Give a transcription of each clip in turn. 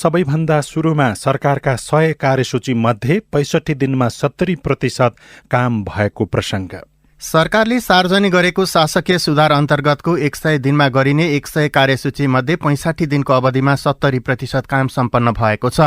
सबैभन्दा सुरुमा सरकारका 100 कार्यसूची मध्ये 65 दिनमा 70% काम भएको प्रसङ्ग। सरकारले सार्वजनिक गरेको शासकीय सुधार अन्तर्गतको 100 दिनमा गरिने 100 कार्यसूची मध्ये 65 दिनको अवधिमा 70% काम सम्पन्न भएको छ।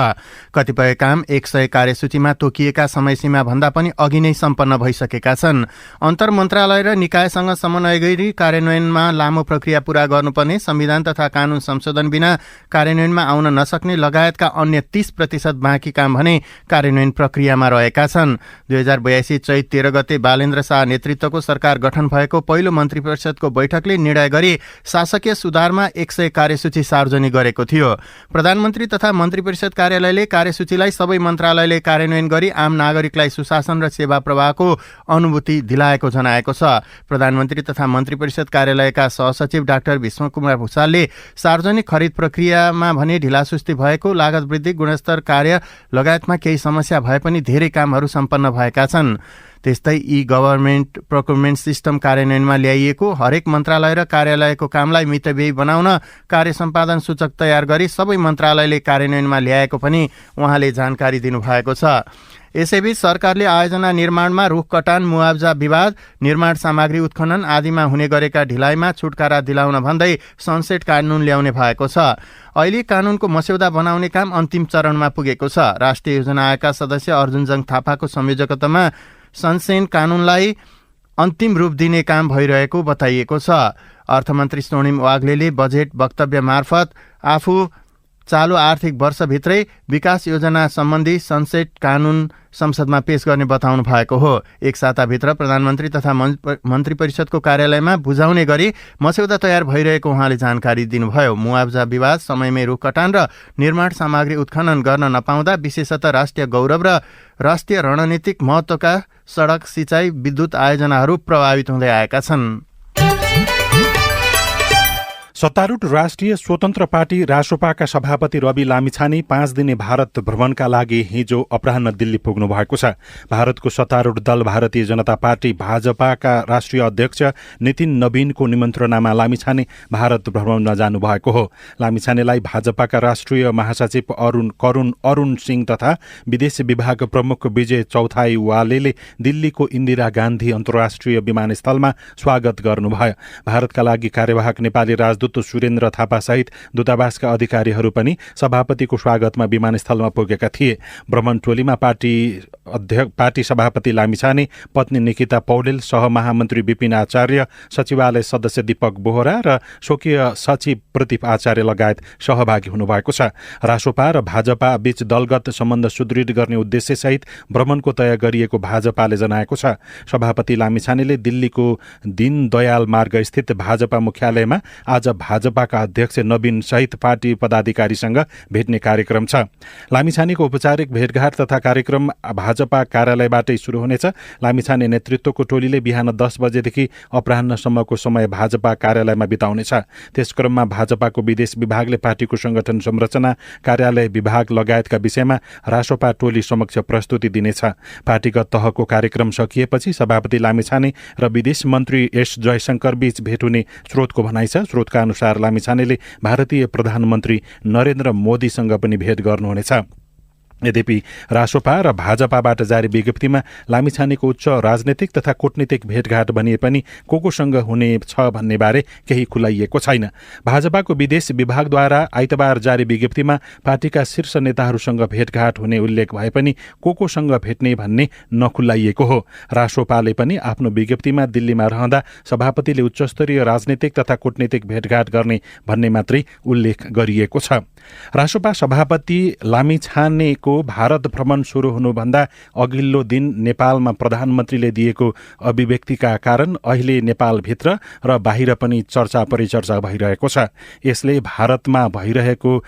कतिपय काम 100 कार्यसूचीमा तोकिएका समयसीमा भन्दा पनि अघि नै सम्पन्न भइसकेका छन्। अन्तर मन्त्रालय र निकायसँग समन्वय गरी कार्यान्वयनमा लामो प्रक्रिया पूरा गर्नुपर्ने, संविधान तथा कानून संशोधन बिना कार्यान्वयनमा आउन नसक्ने लगायतका अन्य 30% बाँकी काम भने कार्यान्वयन प्रक्रियामा रहेका छन्। 2082 चैत 13 गते बालेन्द्र शाह नेतृत्व को सरकार गठन भएको पहिलो मन्त्री परिषदको बैठकले निर्णय गरी शासकीय सुधारमा 100 कार्यसूची सार्वजनिक गरेको थियो। प्रधानमन्त्री तथा मन्त्री परिषद कार्यालयले कार्यसूचीलाई सबै मन्त्रालयले कार्यान्वयन गरी आम नागरिकलाई सुशासन र सेवा प्रवाहको अनुभूति दिलाएको जनाएको छ। प्रधानमन्त्री तथा मन्त्री परिषद कार्यालयका सहसचिव डाक्टर विष्णुकुमार भुषालले सार्वजनिक खरिद प्रक्रियामा भने ढिलासुस्ती भएको, लागत वृद्धि, गुणस्तर कार्य लगायतमा केही समस्या भए पनि धेरै कामहरू सम्पन्न भएका छन्। त्यस्तै गभर्मेन्ट प्रोक्युरमेन्ट सिस्टम कार्यान्वयनमा ल्याइएको हरेक मन्त्रालय र कार्यालयको कामलाई मितव्ययी बनाउन कार्य सम्पादन सूचक तयार गरी सबै मन्त्रालयले कार्यान्वयनमा ल्याएको पनि उहाँले जानकारी दिनुभएको छ। यसैबीच सरकारले आयोजना निर्माणमा रुख कटान, मुआवजा विवाद, निर्माण सामग्री उत्खनन आदिमा हुने गरेका ढिलाइमा छुटकारा दिलाउन भन्दै सनसेट कानून ल्याउने भएको छ। अहिले कानूनको मस्यौदा बनाउने काम अन्तिम चरणमा पुगेको छ। राष्ट्रिय योजना आयोगका सदस्य अर्जुनजङ थापाको संयोजकतामा सनसेट कानूनलाई अन्तिम रूप दिने काम भइरहेको बताइएको छ। अर्थमन्त्री स्वर्णिम वाग्लेले बजेट वक्तव्य मार्फत आफू चालु आर्थिक वर्षभित्रै विकास योजना सम्बन्धी सनसेट कानून संसदमा पेश गर्ने बताउनु भएको हो। एक साताभित्र प्रधानमन्त्री तथा मन्त्री परिषदको कार्यालयमा बुझाउने गरी मस्यौदा तयार भइरहेको उहाँले जानकारी दिनुभयो। मुआवजा विवाद, समयमै रुख कटान र निर्माण सामग्री उत्खनन गर्न नपाउँदा विशेषतः राष्ट्रिय गौरव र राष्ट्रिय रणनीतिक महत्त्वका सडक, सिँचाइ, विद्युत आयोजनाहरू प्रभावित हुँदै आएका छन्। सत्तारूढ राष्ट्रिय स्वतन्त्र पार्टी रासोपाका सभापति रवि लामिछाने 5 दिने भारत भ्रमणका लागि हिजो अपराह्न दिल्ली पुग्नु भएको छ। भारतको सत्तारूढ दल भारतीय जनता पार्टी भाजपाका राष्ट्रिय अध्यक्ष नितिन नवीनको निमन्त्रणामा लामिछाने भारत भ्रमणमा जानु भएको हो। लामिछानेलाई भाजपाका राष्ट्रिय महासचिव अरुण सिंह तथा विदेश विभाग प्रमुख विजय चौथाईवालेले दिल्लीको इन्दिरा गान्धी अन्तर्राष्ट्रिय विमानस्थलमा स्वागत गर्नुभयो। भारतका लागि कार्यवाहक नेपाली राजदूत सुरेन्द्र थापा सहित दूतावासका अधिकारीहरू पनि सभापतिको स्वागतमा विमानस्थलमा पुगेका थिए। भ्रमण टोलीमा पार्टी सभापति लामिछाने, पत्नी निकिता पौडेल, सहमहामन्त्री विपिन आचार्य, सचिवालय सदस्य दीपक बोहरा र स्वकीय सचिव प्रदीप आचार्य लगायत सहभागी हुनुभएको छ। रासोपा र भाजपा बीच दलगत सम्बन्ध सुदृढ गर्ने उद्देश्यसहित भ्रमणको तय गरिएको भाजपाले जनाएको छ। सभापति लामिछानेले दिल्लीको दीनदयाल मार्ग स्थित भाजपा मुख्यालयमा आज भाजपाका अध्यक्ष नवीन सहित पार्टी पदाधिकारीसँग भेट्ने कार्यक्रम छ। लामिछानेको औपचारिक भेटघाट तथा कार्यक्रम भाजपा कार्यालयबाटै सुरु हुनेछ। लामिछाने नेतृत्वको टोलीले बिहान 10 बजेदेखि अपराह्नसम्मको समय भाजपा कार्यालयमा बिताउनेछ। त्यसक्रममा भाजपाको विदेश विभागले पार्टीको संगठन संरचना, कार्यालय विभाग लगायतका विषयमा रासोपा टोली समक्ष प्रस्तुति दिनेछ। पार्टीगत तहको कार्यक्रम सकिएपछि सभापति लामिछाने र विदेश मन्त्री एस जयशंकर बीच भेट हुने स्रोतको भनाइ छ। स्रोतका अनुसार लामिछानेले भारतीय प्रधानमन्त्री नरेन्द्र मोदीसँग पनि भेट गर्नुहुनेछ। यद्यपि रासोपा र भाजपाबाट जारी विज्ञप्तिमा लामिछानेको उच्च राजनैतिक तथा कूटनीतिक भेटघाट भनिए पनि कोसँग हुनेछ भन्ने बारे केही खुलाइएको छैन। भाजपाको विदेश विभागद्वारा आइतबार जारी विज्ञप्तिमा पार्टीका शीर्ष नेताहरूसँग भेटघाट हुने उल्लेख भए पनि कोसँग भेट्ने भन्ने नखुलाइएको हो। रासोपाले पनि आफ्नो विज्ञप्तिमा दिल्लीमा रहँदा सभापतिले उच्चस्तरीय राजनैतिक तथा कूटनीतिक भेटघाट गर्ने भन्ने मात्रै उल्लेख गरिएको छ। रासोपा सभापति लामिछानेको भारत भ्रमण सुरु हुनुभन्दा अघिल्लो दिन नेपालमा प्रधानमन्त्रीले दिएको अभिव्यक्तिका कारण अहिले नेपालभित्र र बाहिर पनि चर्चा परिचर्चा भइरहेको छ। यसले भारतमा भइरहेको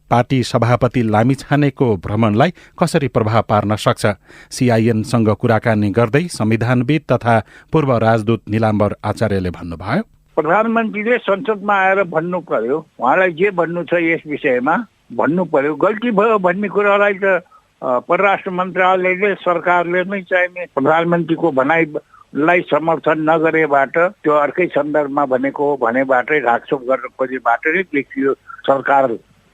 पार्टी सभापति लामिछानेको भ्रमणलाई कसरी प्रभाव पार्न सक्छ? सीआईएनसँग कुराकानी गर्दै संविधानविद तथा पूर्व राजदूत निलाम्बर आचार्यले भन्नुभयो, प्रधानमन्त्रीले संसदमा आएर भन्नु पर्यो, उहाँलाई जे भन्नु छ यस विषयमा भन्नु पर्यो। गल्ती भयो भन्ने कुरालाई त परराष्ट्र मन्त्रालयले सरकारले नै चाहिने प्रधानमन्त्रीको भनाइलाई समर्थन नगरेबाट त्यो अर्कै सन्दर्भमा भनेको भनेबाटै ढाकछोप गर्न खोजेबाट नै देखियो सरकार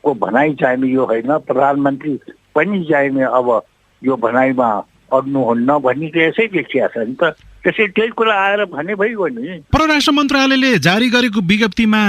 को भनाइ चाहिने यो होइन, प्रधानमन्त्री पनि चाहिने अब यो भनाइमा अड्नुहुन्न भन्ने चाहिँ यसै देखिया छ नि त। त्यसै त्यही कुरा आएर भने भइगयो नि। परराष्ट्र मन्त्रालयले जारी गरेको विज्ञप्तिमा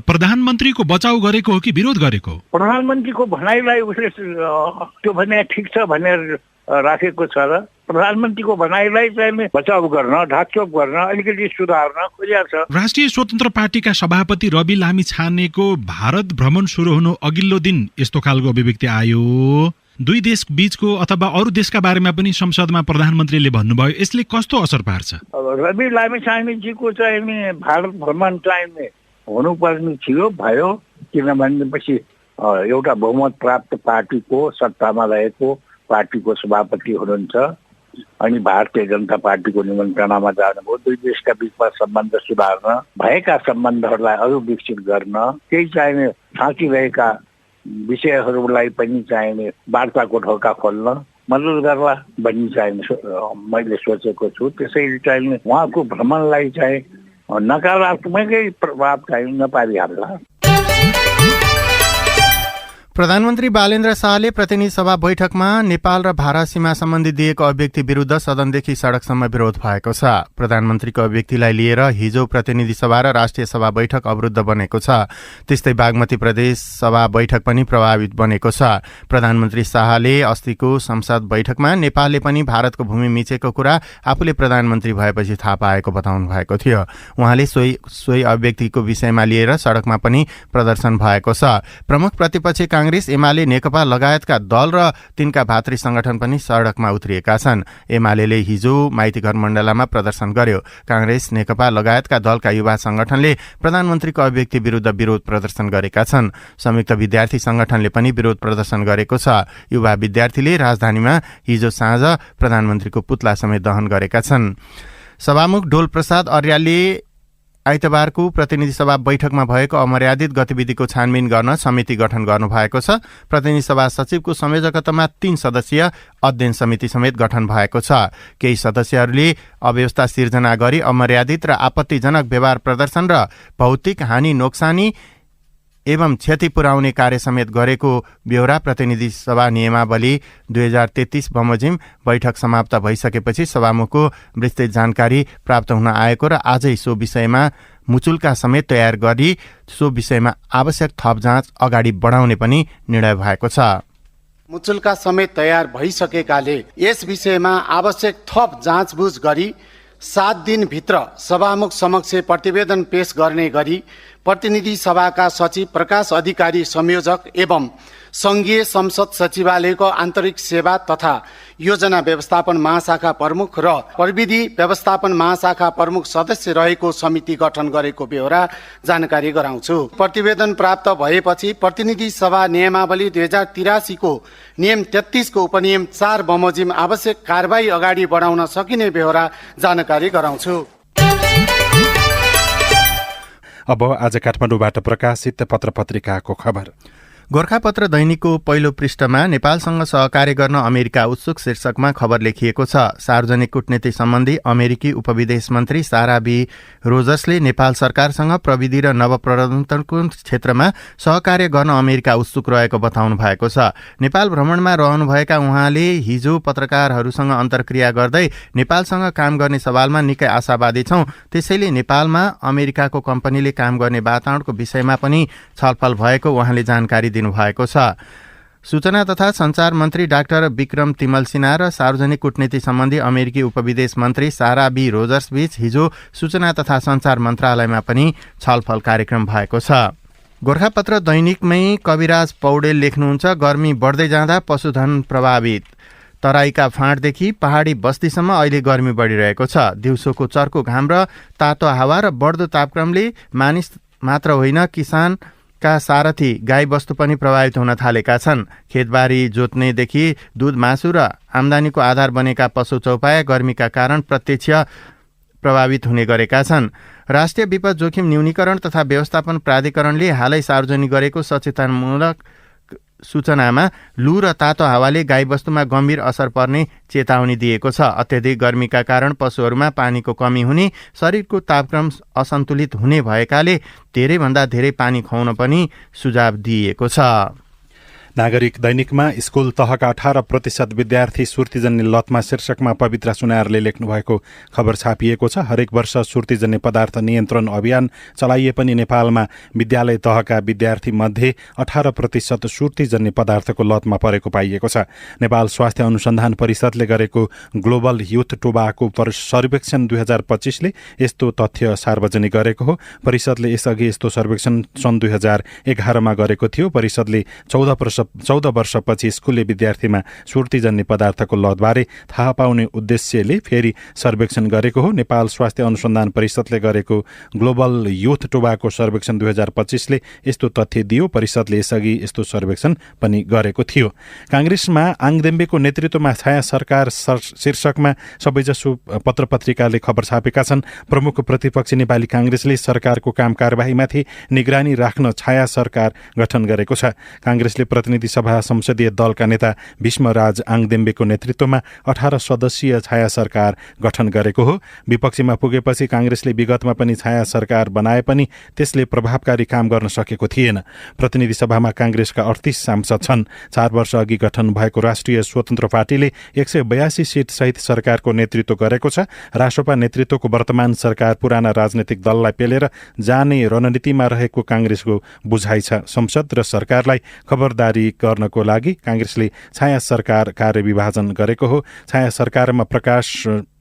प्रधानमन्त्रीको बचाउ गरेको हो कि विरोध गरेको? प्रधानमन्त्रीको भनाइलाई उसले त्यो भने ठिक छ भनेर राखेको छ र प्रधानमन्त्रीको भनाइलाई चाहिँ बचाउ गर्न, ढाकछोप गर्न, अलिकति सुधार्न खोजेको छ। राष्ट्रिय स्वतन्त्र पार्टीका सभापति रवि लामिछानेको भारत भ्रमण सुरु हुनु अघिल्लो दिन यस्तो खालको अभिव्यक्ति आयो। दुई देश बीचको अथवा अरू देशका बारेमा पनि संसदमा प्रधानमन्त्रीले भन्नुभयो। यसले कस्तो असर पार्छ? रवि लामिछानेजीको चाहिँ भारत भ्रमण चाहिँ हुनुपर्ने थियो, भयो, किनभनेपछि एउटा बहुमत प्राप्त पार्टीको सत्तामा रहेको पार्टीको सभापति हुनुहुन्छ अनि भारतीय जनता पार्टीको निमन्त्रणामा जानुभयो। दुई देशका बिचमा सम्बन्ध सुधार्न, भएका सम्बन्धहरूलाई अरू विकसित गर्न, केही चाहिने थाकिरहेका विषयहरूलाई पनि चाहिने वार्ताको ढोका खोल्न मद्दत गर्ला भन्ने चाहिने मैले सोचेको छु। त्यसैले चाहिने उहाँको भ्रमणलाई चाहिँ नकारात्मकै प्रभाव चाहिँ नपारिहाल्ला। प्रधानमन्त्री बालेन्द्र शाहले प्रतिनिधि सभा बैठकमा नेपाल र भारत सीमा सम्बन्धी दिएको अभिव्यक्ति विरुद्ध सदनदेखि सडकसम्म विरोध भएको छ। प्रधानमन्त्रीको अभिव्यक्तिलाई लिएर हिजो प्रतिनिधि सभा र राष्ट्रिय सभा बैठक अवरुद्ध बनेको छ। त्यस्तै बागमती प्रदेश सभा बैठक पनि प्रभावित बनेको छ। प्रधानमन्त्री शाहले अस्तिको संसद बैठकमा नेपालले पनि भारतको भूमि मिचेको कुरा आफूले प्रधानमन्त्री भएपछि थाहा पाएको बताउनु भएको थियो। उहाँले सोही अभिव्यक्तिको विषयमा लिएर सडकमा पनि प्रदर्शन भएको छ। प्रमुख प्रतिपक्षी कांग्रेस, एमाले, नेकपा लगायतका दल र तिनका भातृ संगठन पनि सडकमा उत्रिएका छन्। एमाले हिजो माइतीघर मण्डलामा प्रदर्शन गर्यो। कांग्रेस, नेकपा लगायतका दलका युवा संगठनले प्रधानमन्त्रीको अभिव्यक्ति विरुद्ध विरोध प्रदर्शन गरेका छन्। संयुक्त विद्यार्थी संगठनले पनि विरोध प्रदर्शन गरेको छ। युवा विद्यार्थीले राजधानीमा हिजो साँझ प्रधानमन्त्रीको पुतला समेत दहन गरेका छन्। सभामुख डोल प्रसाद अर्यालले आइतबारको प्रतिनिधि सभा बैठकमा भएको अमर्यादित गतिविधिको छानबिन गर्न समिति गठन गर्नुभएको छ। प्रतिनिधि सभा सचिवको संयोजकत्वमा 3 सदस्यीय अध्ययन समिति समेत गठन भएको छ। केही सदस्यहरूले अव्यवस्था सिर्जना गरी अमर्यादित र आपत्तिजनक व्यवहार प्रदर्शन र भौतिक हानि नोक्सानी एवं क्षति पुर्याउने कार्य समेत गरेको ब्यौरा प्रतिनिधि सभा नियमावली 2033 बमोजिम बैठक समाप्त भइसकेपछि सभामुखको विस्तृत जानकारी प्राप्त हुन आएको र आजै सो विषयमा मुचुल्का समेत तयार गरी सो विषयमा आवश्यक थप जाँच अगाडि बढाउने पनि निर्णय भएको छ। मुचुल्का समेत तयार भइसकेकाले यस विषयमा आवश्यक थप जाँचबुझ गरी 7 दिनभित्र सभामुख समक्ष प्रतिवेदन पेश गर्ने गरी प्रतिनिधि सभाका सचिव प्रकाश अधिकारी संयोजक एवं संघीय संसद सचिवालयको आन्तरिक सेवा तथा योजना व्यवस्थापन महाशाखा प्रमुख र प्रविधि व्यवस्थापन महाशाखा प्रमुख सदस्य रहेको समिति गठन गरेको बेहोरा जानकारी गराउँछु। प्रतिवेदन प्राप्त भएपछि प्रतिनिधि सभा नियमावली 2083 को नियम 33 को उपनियम 4 बमोजिम आवश्यक कारबाही अगाडि बढाउन सकिने बेहोरा जानकारी गराउँछु। अब आज काठमाडौँबाट प्रकाशित पत्रपत्रिकाको खबर। गोर्खापत्र दैनिकको पहिलो पृष्ठमा नेपालसँग सहकार्य गर्न अमेरिका उत्सुक शीर्षकमा खबर लेखिएको छ। सार्वजनिक कूटनीति सम्बन्धी अमेरिकी उपविदेश मन्त्री सारा बी रोजर्सले नेपाल सरकारसँग प्रविधि र नवप्रवर्धनको क्षेत्रमा सहकार्य गर्न अमेरिका उत्सुक रहेको बताउनु भएको छ। नेपाल भ्रमणमा रहनुभएका उहाँले हिजो पत्रकारहरूसँग अन्तर्क्रिया गर्दै नेपालसँग काम गर्ने सवालमा निकै आशावादी छौं, त्यसैले नेपालमा अमेरिकाको कम्पनीले काम गर्ने वातावरणको विषयमा पनि छलफल भएको उहाँले जानकारी भएको छ। सूचना तथा संचार मन्त्री डाक्टर विक्रम तिमल सिन्हा र सार्वजनिक कूटनीति सम्बन्धी अमेरिकी उपविदेश मन्त्री सारा बी रोजर्स बीच हिजो सूचना तथा संचार मन्त्रालयमा पनि छलफल कार्यक्रम भएको छ। गोर्खापत्र दैनिकमै कविराज पौडेल लेख्नुहुन्छ, गर्मी बढ्दै जाँदा पशुधन प्रभावित। तराईका फाँटदेखि पहाडी बस्तीसम्म अहिले गर्मी बढिरहेको छ। दिउँसोको चर्को घाम र तातो हावा र बढ्दो तापक्रमले मानिस मात्र होइन किसान का सारथी गाई वस्तु पनि प्रभावित हुन थालेका छन्। खेतबारी जोत्नेदेखि दूध मासु र आम्दानीको आधार बनेका पशु चौपाया गर्मीका कारण प्रत्यक्ष प्रभावित हुने गरेका छन्। राष्ट्रिय विपद जोखिम न्यूनीकरण तथा व्यवस्थापन प्राधिकरणले हालै सार्वजनिक गरेको सचेतनामूलक सूचनामा लू र तातो हावाले गाईबस्तुमा गम्भीर असर पर्ने चेतावनी दिएको छ। अत्यधिक गर्मीका कारण पशुहरूमा पानीको कमी हुने, शरीरको तापक्रम असन्तुलित हुने भएकाले धेरैभन्दा धेरै पानी खुवाउन पनि सुझाव दिइएको छ। नागरिक दैनिकमा स्कुल तहका 18% विद्यार्थी सुर्तीजन्य लतमा शीर्षकमा पवित्र सुनारले लेख्नु भएको खबर छापिएको छ। हरेक वर्ष सुर्तीजन्य पदार्थ नियन्त्रण अभियान चलाइए पनि नेपालमा विद्यालय तहका विद्यार्थी मध्ये 18% सुर्तीजन्य पदार्थको लतमा परेको पाइएको छ। नेपाल स्वास्थ्य अनुसन्धान परिषदले गरेको ग्लोबल युथ टोबाको सर्वेक्षण 2025ले यस्तो तथ्य सार्वजनिक गरेको हो। परिषदले यसअघि यस्तो सर्वेक्षण सन् 2011मा गरेको थियो। परिषदले 14 वर्षपछि स्कुले विद्यार्थीमा सुर्तीजन्य पदार्थको लतबारे थाहा पाउने उद्देश्यले फेरि सर्वेक्षण गरेको हो। नेपाल स्वास्थ्य अनुसन्धान परिषदले गरेको ग्लोबल युथ टोबाको सर्वेक्षण 2025ले यस्तो तथ्य दियो। परिषदले यसअघि यस्तो सर्वेक्षण पनि गरेको थियो। काङ्ग्रेसमा आङदेम्बेको नेतृत्वमा छाया सरकार शीर्षकमा सबैजसो पत्रपत्रिकाले खबर छापेका छन्। प्रमुख प्रतिपक्षी नेपाली काङ्ग्रेसले सरकारको काम कारबाहीमाथि निगरानी राख्न छाया सरकार गठन गरेको छ। काङ्ग्रेसले प्रतिनिधि सभा संसदीय दलका नेता भीष्मराज आङदेम्बेको नेतृत्वमा 18 सदस्यीय छाया सरकार गठन गरेको हो। विपक्षीमा पुगेपछि काङ्ग्रेसले विगतमा पनि छाया सरकार बनाए पनि त्यसले प्रभावकारी काम गर्न सकेको थिएन। प्रतिनिधि सभामा काङ्ग्रेसका 38 सांसद छन्। 4 वर्ष अघि गठन भएको राष्ट्रिय स्वतन्त्र पार्टीले 182 सिट सहित सरकारको नेतृत्व गरेको छ। रासोपा नेतृत्वको वर्तमान सरकार पुराना राजनैतिक दललाई पेलेर जाने रणनीतिमा रहेको काङ्ग्रेसको बुझाइ छ। संसद र सरकारलाई खबरदारी गर्नको लागि काङ्ग्रेसले छाया सरकार कार्यविभाजन गरेको हो। छाया सरकारमा प्रकाश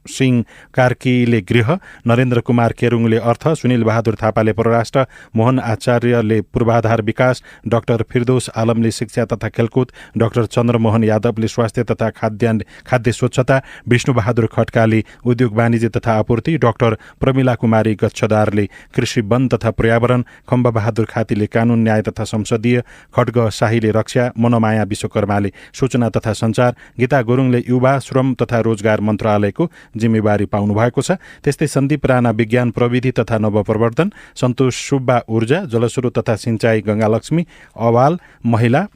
सिंह कार्कीले गृह, नरेन्द्र कुमार केरुङले अर्थ, सुनिल बहादुर थापाले परराष्ट्र, मोहन आचार्यले पूर्वाधार विकास, डाक्टर फिरदौस आलमले शिक्षा तथा खेलकुद, डाक्टर चन्द्रमोहन यादवले स्वास्थ्य तथा खाद्य स्वच्छता, विष्णु बहादुर खड्काले उद्योग वाणिज्य तथा आपूर्ति, डाक्टर प्रमिला कुमारी गच्छदारले कृषि वन तथा पर्यावरण, खम्बा बहादुर खातीले कानून न्याय तथा संसदीय, खड्ग शाहीले रक्षा, मनोमाया विश्वकर्माले सूचना तथा सञ्चार, गीता गुरुङले युवा, श्रम तथा रोजगार मन्त्रालयको जिम्मेवारी पाउनु भएको छ। त्यस्तै सन्दीप राणा विज्ञान प्रविधि तथा नवप्रवर्धन, सन्तोष सुब्बा ऊर्जा, जलस्रोत तथा सिंचाई, गंगालक्ष्मी अवाल महिला,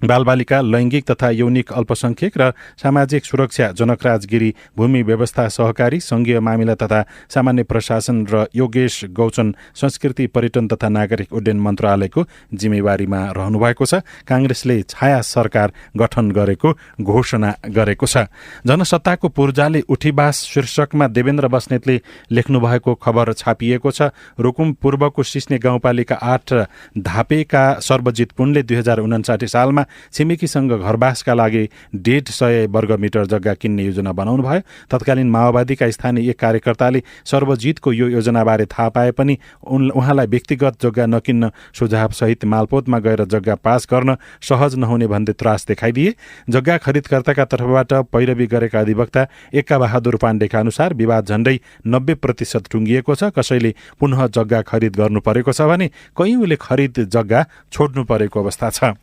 बालबालिका, लैङ्गिक तथा यौनिक अल्पसंख्यक र सामाजिक सुरक्षा, जनकराज गिरी भूमि व्यवस्था सहकारी, संघीय मामिला तथा सामान्य प्रशासन र योगेश गौचन संस्कृति पर्यटन तथा नागरिक उड्डयन मन्त्रालयको जिम्मेवारीमा रहनुभएको छ। काङ्ग्रेसले छाया सरकार गठन गरेको घोषणा गरेको छ। जनसत्ताको पूर्जाले उठीबास शीर्षकमा देवेन्द्र बस्नेतले लेख्नुभएको खबर छापिएको छ। रुकुम पूर्वको सिस्ने गाउँपालिका 8 धापेका सर्वजित पुनले 2059 सालमा छिमेकीसँग घरवासका लागि 150 वर्गमिटर जग्गा किन्ने योजना बनाउनु भयो। तत्कालीन माओवादीका स्थानीय एक कार्यकर्ताले सर्वजितको यो योजनाबारे थाहा पाए पनि उहाँलाई व्यक्तिगत जग्गा नकिन्न सुझावसहित मालपोतमा गएर जग्गा पास गर्न सहज नहुने भन्दै त्रास देखाइदिए। जग्गा खरिदकर्ताका तर्फबाट पैरवी गरेका अधिवक्ता एक्का बहादुर पाण्डेका अनुसार विवाद झण्डै 90% टुङ्गिएको छ। कसैले पुनः जग्गा खरिद गर्नु परेको छ भने कयौँले खरिद जग्गा छोड्नु परेको अवस्था छ।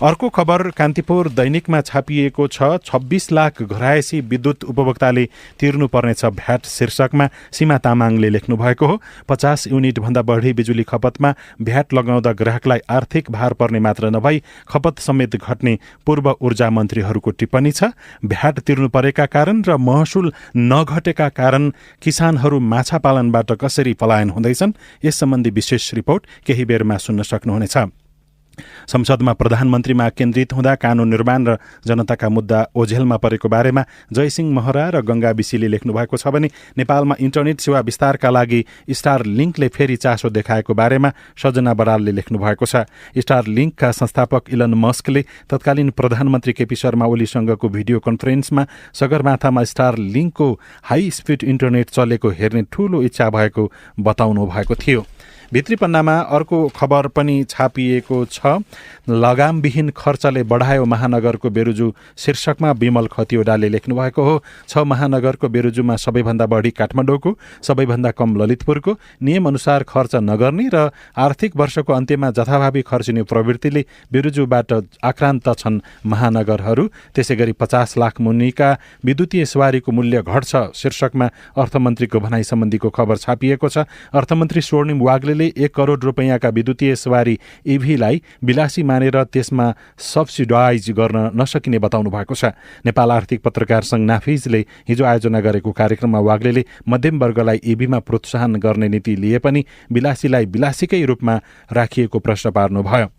अर्को खबर कान्तिपुर दैनिकमा छापिएको छ। 26 लाख घरायसी विद्युत उपभोक्ताले तिर्नुपर्नेछ भ्याट शीर्षकमा सीमा तामाङले लेख्नु भएको हो। 50 युनिटभन्दा बढी बिजुली खपतमा भ्याट लगाउँदा ग्राहकलाई आर्थिक भार पर्ने मात्र नभई खपत समेत घट्ने पूर्व ऊर्जा मन्त्रीहरूको टिप्पणी छ। भ्याट तिर्नु परेका कारण र महसुल नघटेका कारण किसानहरू माछा पालनबाट कसरी पलायन हुँदैछन्, यस सम्बन्धी विशेष रिपोर्ट केही बेरमा सुन्न सक्नुहुनेछ। संसदमा प्रधानमन्त्रीमा केन्द्रित हुँदा कानून निर्माण र जनताका मुद्दा ओझेलमा परेको बारेमा जयसिंह महरा र गंगा बिसीले लेख्नु भएको छ भने नेपालमा इन्टरनेट सेवा विस्तारका लागि स्टार लिङ्कले फेरि चासो देखाएको बारेमा सजना बरालले लेख्नु भएको छ। स्टार लिङ्कका संस्थापक इलन मस्कले तत्कालीन प्रधानमन्त्री केपी शर्मा ओलीसँगको भिडियो कन्फरेन्समा सगरमाथामा स्टार लिङ्कको हाई स्पिड इन्टरनेट चलेको हेर्ने ठूलो इच्छा भएको बताउनु भएको थियो। भित्री पन्नामा अर्को खबर पनि छापिएको छ। लगामविहीन खर्चले बढायो महानगरको बेरुजु शीर्षकमा विमल खतिवडाले लेख्नु भएको हो। 6 महानगरको बेरुजुमा सबैभन्दा बढी काठमाडौँको, सबैभन्दा कम ललितपुरको। नियम अनुसार खर्च नगर्ने र आर्थिक वर्षको अन्त्यमा जथाभावी खर्चिने प्रवृत्तिले बेरुजुबाट आक्रान्त छन् महानगरहरू। त्यसैगरी 50 लाख मुनिका विद्युतीय सवारीको मूल्य घट्छ शीर्षकमा अर्थमन्त्रीको भनाइ सम्बन्धीको खबर छापिएको छ। अर्थमन्त्री स्वर्णिम वाग्ले सरकारले 1 करोड रुपैयाँका विद्युतीय सवारी इभीलाई विलासी मानेर त्यसमा सब्सिडाइज गर्न नसकिने बताउनु भएको छ। नेपाल आर्थिक पत्रकार संघ नाफिजले हिजो आयोजना गरेको कार्यक्रममा वाग्लेले मध्यम वर्गलाई इभीमा प्रोत्साहन गर्ने नीति लिए पनि विलासीलाई विलासीकै रूपमा राखिएको प्रश्न पार्नुभयो।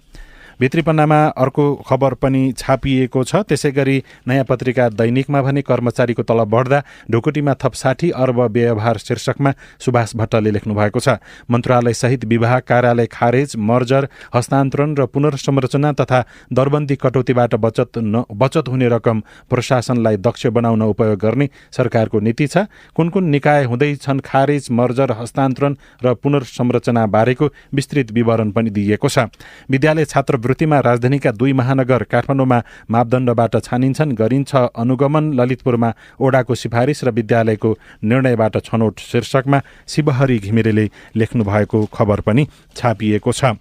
भित्री पन्नामा अर्को खबर पनि छापिएको छ। त्यसै गरी नयाँ पत्रिका दैनिकमा भने कर्मचारीको तलब बढ्दा ढुकुटीमा थप 60 अर्ब व्यवहार शीर्षकमा सुभाष भट्टले लेख्नु भएको छ। मन्त्रालय सहित विभाग कार्यालय खारेज, मर्जर, हस्तान्तरण र पुनर्संरचना तथा दरबन्दी कटौतीबाट बचत हुने रकम प्रशासनलाई दक्ष बनाउन उपयोग गर्ने सरकारको नीति छ। कुन कुन निकाय हुँदैछन् खारेज, मर्जर, हस्तान्तरण र पुनर्संरचना बारेको विस्तृत विवरण पनि दिइएको छ। विद्यालय छात्रवृत्तिमा राजधानीका 2 महानगर काठमाडौँमा मापदण्डबाट छानिन्छन्, गरिन्छ अनुगमन। ललितपुरमा ओडाको सिफारिस र विद्यालयको निर्णयबाट छनौट शीर्षकमा शिवहरि घिमिरेले लेख्नु भएको खबर पनि छापिएको छ।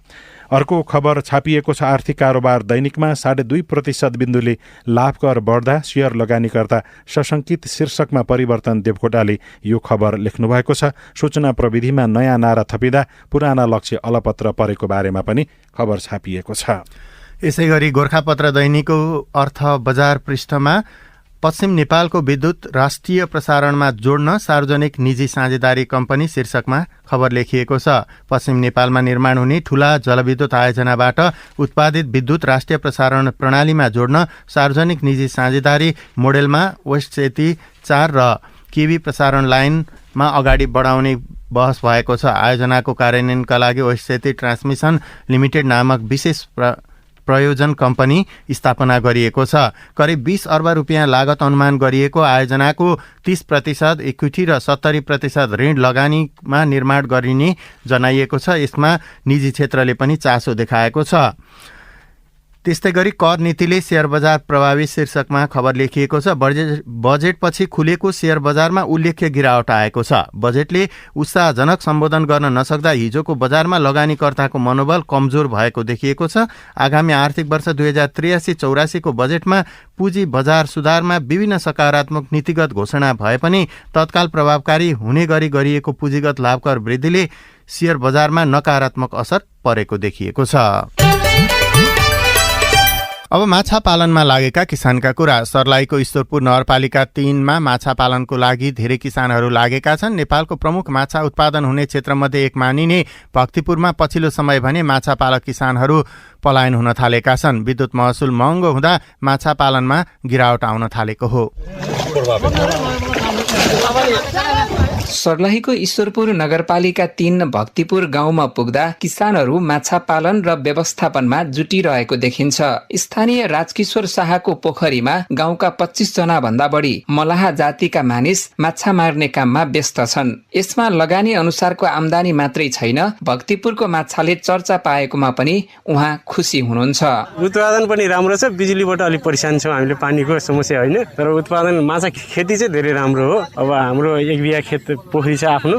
अर्को खबर छापिएको छ आर्थिक कारोबार दैनिकमा। 2.5% बिन्दुले लाभ कर बढ्दा शेयर लगानीकर्ता सशंकित शीर्षकमा परिवर्तन देवकोटाले यो खबर लेख्नु भएको छ। सूचना प्रविधिमा नयाँ नारा थपिँदा पुराना लक्ष्य अलपत्र परेको बारेमा पनि खबर छापिएको छ। यसै गरी गोरखापत्र दैनिकको अर्थ बजार पृष्ठमा पश्चिम नेपालको विद्युत राष्ट्रिय प्रसारणमा जोड्न सार्वजनिक निजी साझेदारी कम्पनी शीर्षकमा खबर लेखिएको छ। पश्चिम नेपालमा निर्माण हुने ठूला जलविद्युत आयोजनाबाट उत्पादित विद्युत राष्ट्रिय प्रसारण प्रणालीमा जोड्न सार्वजनिक निजी साझेदारी मोडेलमा वेस्ट सेती 4 र केबी प्रसारण लाइनमा अगाडि बढाउने बहस भएको छ। आयोजनाको कार्यान्वयनका लागि वेस्ट सेती ट्रान्समिसन लिमिटेड नामक विशेष प्रयोजन कम्पनी स्थापना गरिएको छ। करिब 20 अर्ब रुपियाँ लागत अनुमान गरिएको आयोजनाको 30% इक्विटी र 70% ऋण लगानीमा निर्माण गरिने जनाइएको छ। यसमा निजी क्षेत्रले पनि चासो देखाएको छ। त्यस्तै गरी कर नीतिले शेयर बजार प्रभावित शीर्षकमा खबर लेखिएको छ। बजेटपछि खुलेको शेयर बजारमा उल्लेख्य गिरावट आएको छ। बजेटले उत्साहजनक सम्बोधन गर्न नसक्दा हिजोको बजारमा लगानीकर्ताको मनोबल कमजोर भएको देखिएको छ। आगामी आर्थिक वर्ष 2083-84 को बजेटमा पुँजी बजार सुधारमा विभिन्न सकारात्मक नीतिगत घोषणा भए पनि तत्काल प्रभावकारी हुने गरी गरिएको पुँजीगत लाभकर वृद्धिले शेयर बजारमा नकारात्मक असर परेको देखिएको छ। अब माछा पालनमा लागेका किसानका कुरा। सर्लाहीको ईश्वरपुर नगरपालिका 3 मा माछा पालनको लागि धेरै किसानहरू लागेका छन्। नेपालको प्रमुख माछा उत्पादन हुने क्षेत्रमध्ये एक मानिने भक्तिपुरमा पछिल्लो समय भने माछा पालक किसानहरू पलायन हुन थालेका छन्। विद्युत महसुल महँगो हुँदा माछा पालनमा गिरावट आउन थालेको हो। सर्लाहीको ईश्वरपुर नगरपालिका 3 भक्तिपुर गाउँमा पुग्दा किसानहरू माछा पालन र व्यवस्थापनमा जुटिरहेको देखिन्छ। स्थानीय राजकिशोर शाहको पोखरीमा गाउँका 25 जना भन्दा बढी मलाहा जातिका मानिस माछा मार्ने काममा व्यस्त छन्। यसमा लगानी अनुसारको आमदानी मात्रै छैन, भक्तिपुरको माछाले चर्चा पाएकोमा पनि उहाँ खुसी हुनुहुन्छ। उत्पादन पनि राम्रो छ, बिजुलीबाट अलिक परेशान छौँ हामीले, पानीको समस्या होइन, तर उत्पादन माछा खेती चाहिँ धेरै राम्रो हो। अब हाम्रो 1 बिघा खेत पोखरी छ आफ्नो,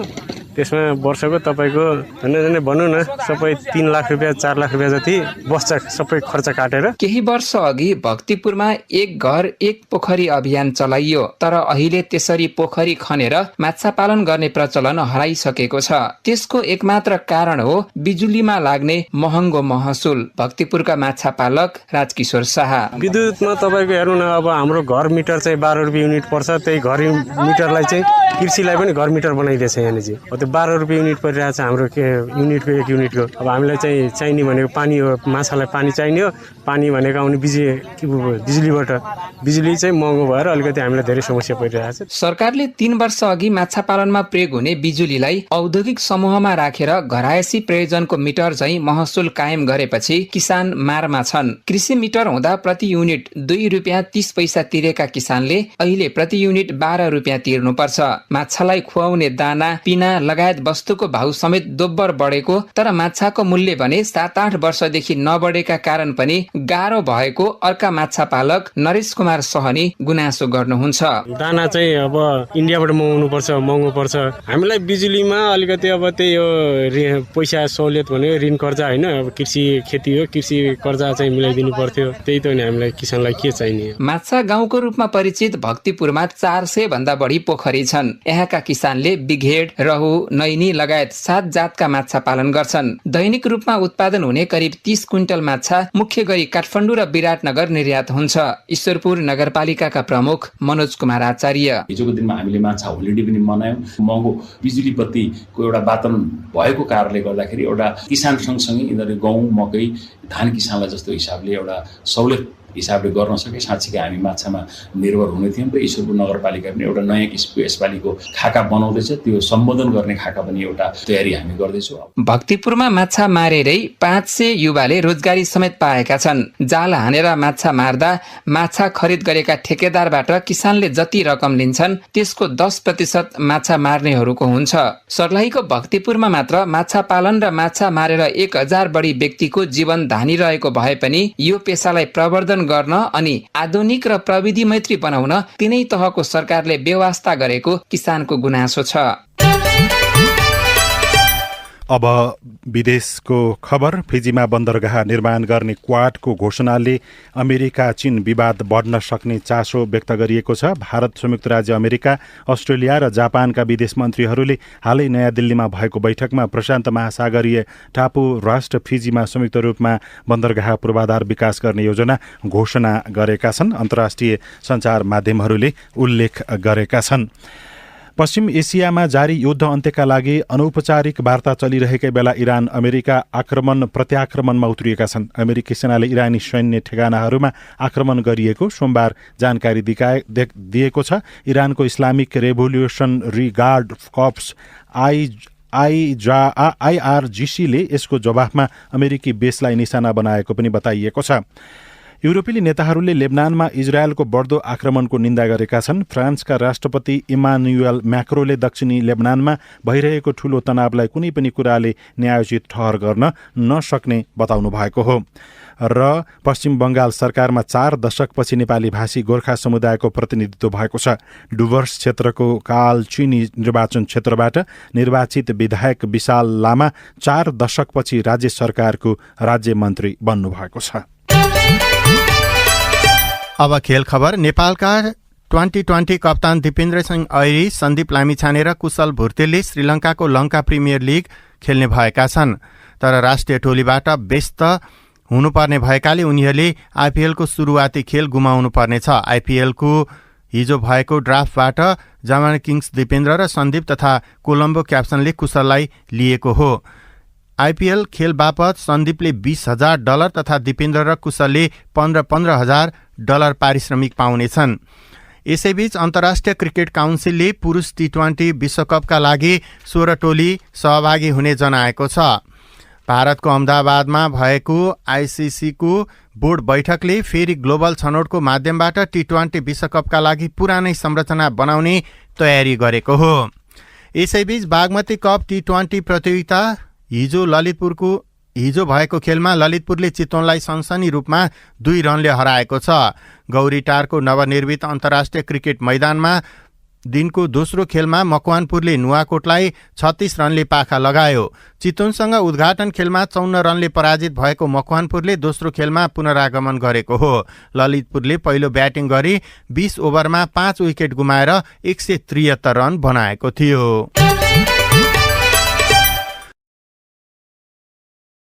त्यसमा वर्षको तपाईँको झन्डै भनौँ न सबै 3 लाख रुपियाँ 4 लाख रुपियाँ जति बस्छ सबै खर्च काटेर। केही वर्ष अघि भक्तिपुरमा 1 घर 1 पोखरी अभियान चलाइयो, तर अहिले त्यसरी पोखरी खनेर माछा पालन गर्ने प्रचलन हराइसकेको छ। त्यसको एकमात्र कारण हो बिजुलीमा लाग्ने महँगो महसुल। भक्तिपुरका माछा पालक राजकिशोर शाह, विद्युतमा तपाईँको हेर्नु न, अब हाम्रो घर मिटर चाहिँ 12 रुपियाँ युनिट पर्छ, त्यही घर मिटरलाई चाहिँ कृषिलाई पनि घर मिटर बनाइदिएछ यहाँले चाहिँ। त्यो 12 रुपियाँ युनिट परिरहेको छ हाम्रो युनिटको 1 युनिटको। अब हामीलाई चाहिँ चाहिने भनेको पानी हो, माछालाई पानी चाहिने हो, पानी भनेको आउने बिजुलीबाट, बिजुली चाहिँ महँगो भएर अलिकति हामीलाई धेरै समस्या परिरहेको छ। सरकारले 3 वर्ष अघि माछा पालनमा प्रयोग हुने बिजुलीलाई औद्योगिक समूहमा राखेर घरायसी प्रयोजनको मिटर चाहिँ महसुल कायम गरेपछि किसान मारमा छन्। कृषि मिटर हुँदा प्रति युनिट 2 रुपियाँ 30 पैसा तिरेका किसानले अहिले प्रति युनिट 12 रुपियाँ तिर्नुपर्छ। माछालाई खुवाउने दाना, पिना लगायत वस्तुको भाउ समेत दोब्बर बढेको, तर माछाको मूल्य भने 7-8 वर्षदेखि नबढेका कारण पनि गाह्रो भएको अर्का माछा पालक नरेश कुमार सहनी गुनासो गर्नुहुन्छ। दाना चाहिँ अब इन्डियाबाट महँगो पर्छ। हामीलाई बिजुलीमा अलिकति अब त्यही हो पैसा सहुलियत भनेको ऋण कर्जा होइन, अब कृषि खेती हो, कृषि कर्जा चाहिँ मिलाइदिनु पर्थ्यो। त्यही त नि हामीलाई किसानलाई के चाहिने। माछा गाउँको रूपमा परिचित भक्तिपुरमा 400 भन्दा बढी पोखरी छन्। यहाँका किसानले बिघेड, रहु, नैनी लगायत 7 जातका माछा पालन गर्छन्। दैनिक रूपमा उत्पादन हुने करिब 30 क्विन्टल माछा मुख्य गरी काठमाडौँ र विराटनगर निर्यात हुन्छ। ईश्वरपुर नगरपालिकाका प्रमुख मनोज कुमार आचार्य, हिजोको दिनमा हामीले माछा होलिडे पनि मनायौँ। महँगो बिजुली बत्तीको एउटा वातावरण भएको कारणले गर्दाखेरि एउटा किसान सँगसँगै यिनीहरूले गहुँ, मकै, धान किसानलाई जस्तो हिसाबले एउटा सहुलियत हिसाबले गर्न सके। साँच्चीकै हामी माछामा निर्भर हुने थियौँ र ईश्वरपुर नगरपालिका पनि एउटा नयाँ किसिमको यसपालिको खाका बनाउँदैछ। त्यो सम्बोधन गर्ने खाका पनि एउटा तयारी हामी गर्दैछौँ। भक्तिपुरमा माछा मारेरै 500 युवाले रोजगारी समेत पाएका छन्। जाल हानेर माछा मार्दा माछा खरिद गरेका ठेकेदारबाट किसानले जति रकम लिन्छन् त्यसको 10% माछा मार्नेहरूको हुन्छ। सर्लाहीको भक्तिपुरमा मात्र माछा पालन र माछा मारेर 1000 बढी व्यक्तिको जीवन धानिरहेको भए पनि यो पेसालाई प्रवर्धन गर्न अनि आधुनिक र प्रविधि मैत्री बनाउन तीनै तहको सरकारले व्यवस्था गरेको किसानको गुनासो छ। अब विदेशको खबर। फिजीमा बन्दरगाह निर्माण गर्ने क्वाडको घोषणाले अमेरिका चीन विवाद बढ्न सक्ने चासो व्यक्त गरिएको छ। भारत, संयुक्त राज्य अमेरिका, अस्ट्रेलिया र जापानका विदेश मन्त्रीहरूले हालै नयाँ दिल्लीमा भएको बैठकमा प्रशान्त महासागरीय टापु राष्ट्र फिजीमा संयुक्त रूपमा बन्दरगाह पूर्वाधार विकास गर्ने योजना घोषणा गरेका छन्, अन्तर्राष्ट्रिय सञ्चार माध्यमहरूले उल्लेख गरेका छन्। पश्चिम एसियामा जारी युद्ध अन्त्यका लागि अनौपचारिक वार्ता चलिरहेकै बेला इरान अमेरिका प्रत्याक्रमणमा उत्रिएका छन्। अमेरिकी सेनाले इरानी सैन्य ठेगानाहरूमा आक्रमण गरिएको सोमबार जानकारी दिएको छ। इरानको इस्लामिक रेभोल्युसनरी गार्ड कर्प्स IRGC ले यसको जवाफमा अमेरिकी बेसलाई निशाना बनाएको पनि बताइएको छ। युरोपेली नेताहरूले लेबनानमा इजरायलको बढ्दो आक्रमणको निन्दा गरेका छन्। फ्रान्सका राष्ट्रपति इमानुएल म्याक्रोले दक्षिणी लेबनानमा भइरहेको ठूलो तनावलाई कुनै पनि कुराले न्यायोचित ठहर गर्न नसक्ने बताउनु भएको हो। र पश्चिम बङ्गाल सरकारमा 4 दशकपछि नेपाली भाषी गोर्खा समुदायको प्रतिनिधित्व भएको छ। डुवर्स क्षेत्रको कालचिनी निर्वाचन क्षेत्रबाट निर्वाचित विधायक विशाल लामा 4 दशकपछि राज्य सरकारको राज्य मन्त्री बन्नुभएको छ। अब खेल खबर। नेपालका 2020 कप्तान दिपेन्द्र सिंह ऐरी, सन्दीप लामिछाने र कुशल भुर्तेलले श्रीलङ्काको लङ्का प्रिमियर लिग खेल्ने भएका छन्। तर राष्ट्रिय टोलीबाट व्यस्त हुनुपर्ने भएकाले उनीहरूले आइपिएलको सुरुवाती खेल गुमाउनु पर्नेछ। आइपिएलको हिजो भएको ड्राफ्टबाट जर्मन किङ्स दिपेन्द्र र सन्दीप तथा कोलम्बो क्याप्सनले कुशललाई लिएको हो। आइपिएल खेल बापत सन्दीपले $20,000 तथा दिपेन्द्र र कुशलले $15,000 पारिश्रमिक पाउनेछन्। यसैबीच अन्तर्राष्ट्रिय क्रिकेट काउन्सिलले पुरुष T20 विश्वकपका लागि 16 टोली सहभागी हुने जनाएको छ। भारतको अहमदाबादमा भएको आइसिसीको बोर्ड बैठकले फेरि ग्लोबल छनौटको माध्यमबाट T20 विश्वकपका लागि पुरानै संरचना बनाउने तयारी गरेको हो। यसैबीच बागमती कप T20 प्रतियोगिता हिजो भएको खेलमा ललितपुरले चितवनलाई सनसनी रूपमा 2 रनले हराएको छ। गौरीटारको नवनिर्मित अन्तर्राष्ट्रिय क्रिकेट मैदानमा दिनको दोस्रो खेलमा मकवानपुरले नुवाकोटलाई 36 रनले पाखा लगायो। चितवनसँग उद्घाटन खेलमा 54 रनले पराजित भएको मकवानपुरले दोस्रो खेलमा पुनरागमन गरेको हो। ललितपुरले पहिलो ब्याटिङ गरी 20 ओभरमा 5 विकेट गुमाएर 173 रन बनाएको थियो।